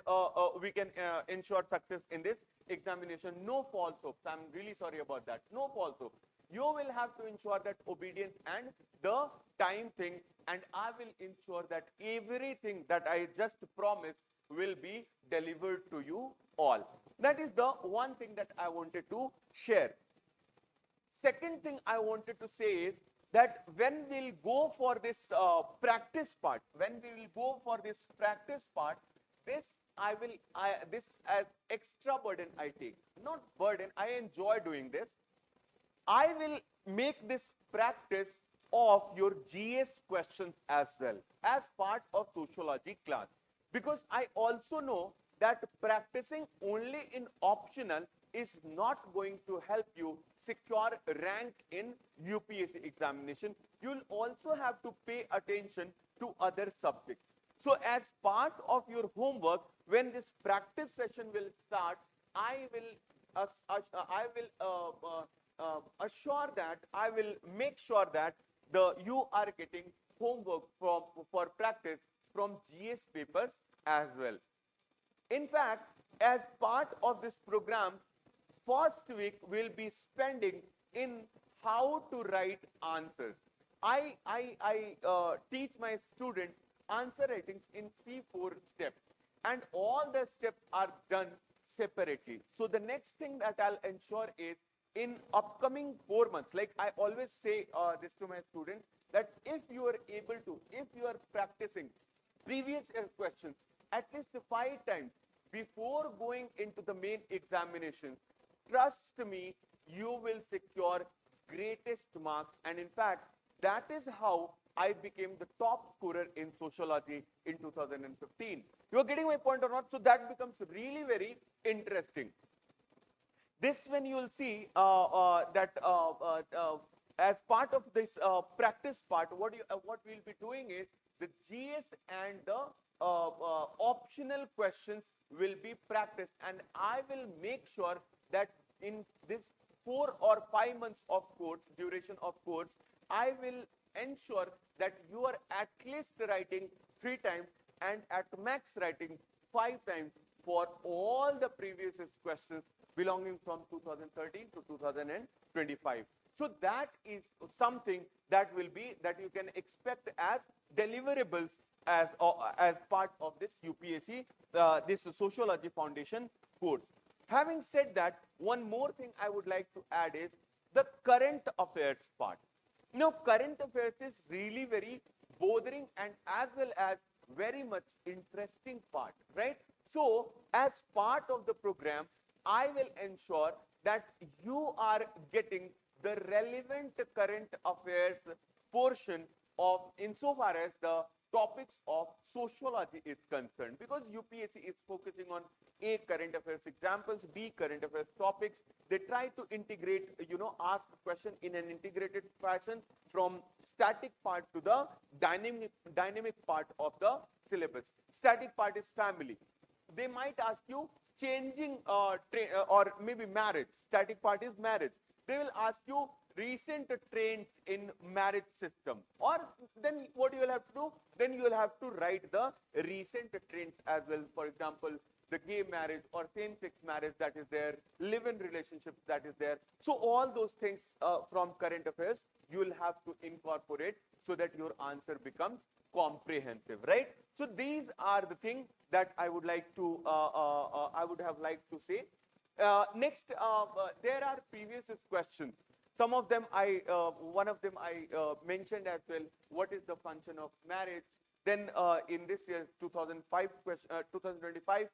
we can ensure success in this examination. No false hopes. I'm really sorry about that. No false hopes. You will have to ensure that obedience and the time thing, and I will ensure that everything that I just promised will be delivered to you all. That is the one thing that I wanted to share. Second thing I wanted to say is that when we'll go for this practice part, this as extra burden I take. Not burden, I enjoy doing this. I will make this practice of your GS questions as well as part of sociology class, because I also know that practicing only in optional is not going to help you secure rank in UPSC examination. You'll also have to pay attention to other subjects. So as part of your homework, when this practice session will start, I will assure that I will make sure that you are getting homework for practice from GS papers as well. In fact, as part of this program, first week we'll be spending in how to write answers. I teach my students answer writings in 3-4 steps, and all the steps are done separately. So the next thing that I'll ensure is in upcoming 4 months, like I always say this to my students, that if you are practicing previous year questions at least 5 times before going into the main examination, trust me, you will secure greatest marks. And in fact, that is how I became the top scorer in sociology in 2015. You are getting my point or not? So that becomes really very interesting. This, when you will see that as part of this practice part, what we'll be doing is the GS and the optional questions will be practiced, and I will make sure that in this 4 or 5 months of course, duration of course, I will ensure that you are at least writing 3 times and at max writing 5 times for all the previous questions belonging from 2013 to 2025. So that is something that will be, that you can expect as deliverables as part of this UPSC, this Sociology Foundation course. Having said that, one more thing I would like to add is the current affairs part. Now, current affairs is really very bothering and as well as very much interesting part, right? So, as part of the program, I will ensure that you are getting the relevant current affairs portion of insofar as the topics of sociology is concerned, because UPSC is focusing on A, current affairs examples, B, current affairs topics. They try to integrate, ask a question in an integrated fashion from static part to the dynamic part of the syllabus. Static part is family. They might ask you changing or maybe marriage. Static part is marriage. They will ask you recent trends in marriage system, or then what you will have to do, then you will have to write the recent trends as well. For example, the gay marriage or same-sex marriage that is there, live-in relationships that is there. So all those things from current affairs you will have to incorporate so that your answer becomes comprehensive, right? So these are the things that I would like to I would have liked to say. Next, there are previous questions. Some of them one of them I mentioned as well. What is the function of marriage? Then in this year 2025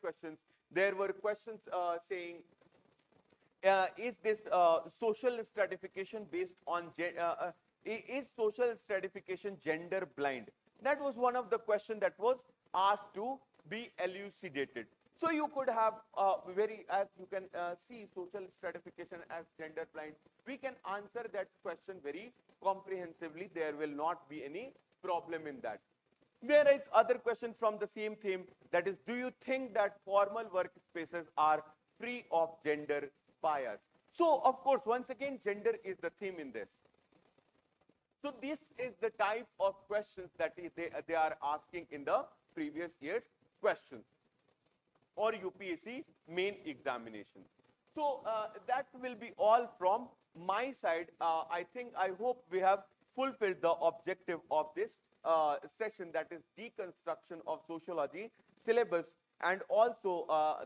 questions, there were questions saying, is this social stratification based on is social stratification gender blind? That was one of the questions that was asked to be elucidated. So you could have as you can see, social stratification as gender blind. We can answer that question very comprehensively. There will not be any problem in that. There is other question from the same theme, that is, do you think that formal workspaces are free of gender bias? So of course, once again, gender is the theme in this. So this is the type of questions that they are asking in the previous year's questions or UPSC main examination. So that will be all from my side. I hope we have fulfilled the objective of this session, that is deconstruction of sociology syllabus, and also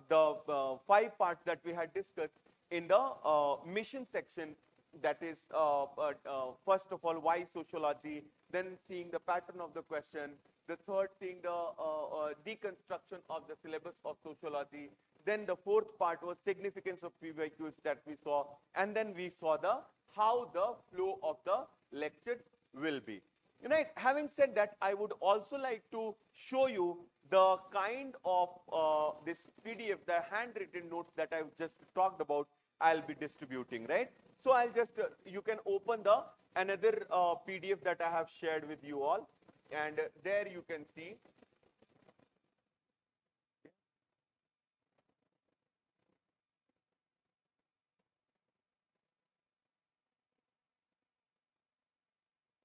the 5 parts that we had discussed in the mission section, that is first of all, why sociology, then seeing the pattern of the question, the third seeing the deconstruction of the syllabus of sociology, then the 4th part was significance of PYQs that we saw, and then we saw how the flow of the lectures will be. Right. Having said that, I would also like to show you the kind of this PDF, the handwritten notes that I've just talked about, I'll be distributing, right? So I'll just, you can open the another PDF that I have shared with you all, and there you can see.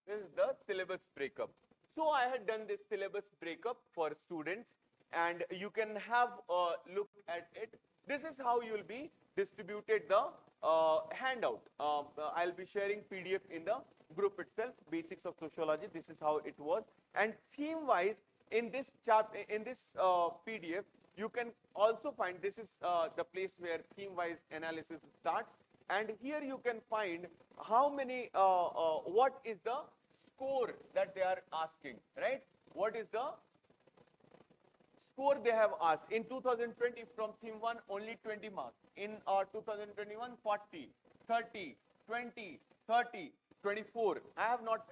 This is the syllabus breakup. So I had done this syllabus breakup for students, and you can have a look at it. This is how you will be distributed the handout. I'll be sharing PDF in the group itself, basics of sociology. This is how it was. And theme wise, in this chapter, in this PDF, you can also find, this is the place where theme wise analysis starts. And here you can find how many, what is the score that they are asking, right? What is the score they have asked? In 2020, from theme 1, only 20 marks. In 2021, 40, 30, 20, 30, 24. I have not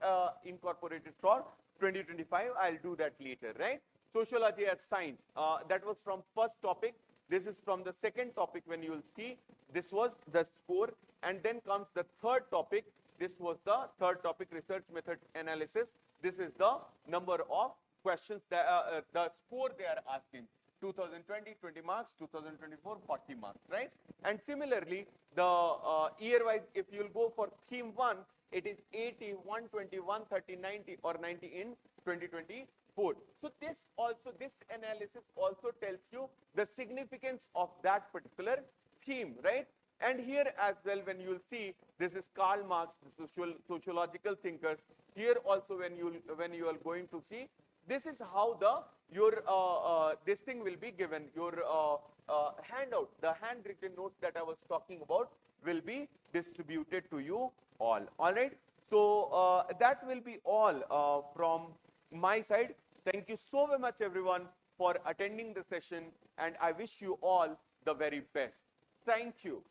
incorporated for 2025. I'll do that later, right? Sociology as science. That was from first topic. This is from the second topic. When you will see, this was the score, and then comes the third topic. This was the third topic, research method analysis. This is the number of questions that the score they are asking. 2020, 20 marks, 2024, 40 marks, right? And similarly, the year-wise, if you'll go for theme 1, it is 80, 120, 130, 90 or 90 in 2024. So this analysis also tells you the significance of that particular theme, right? And here as well, when you'll see, this is Karl Marx, the sociological thinkers. Here also, when you are going to see, this is how this thing will be given. Your handout, the handwritten notes that I was talking about, will be distributed to you all. All right. So that will be all from my side. Thank you so very much, everyone, for attending the session, and I wish you all the very best. Thank you.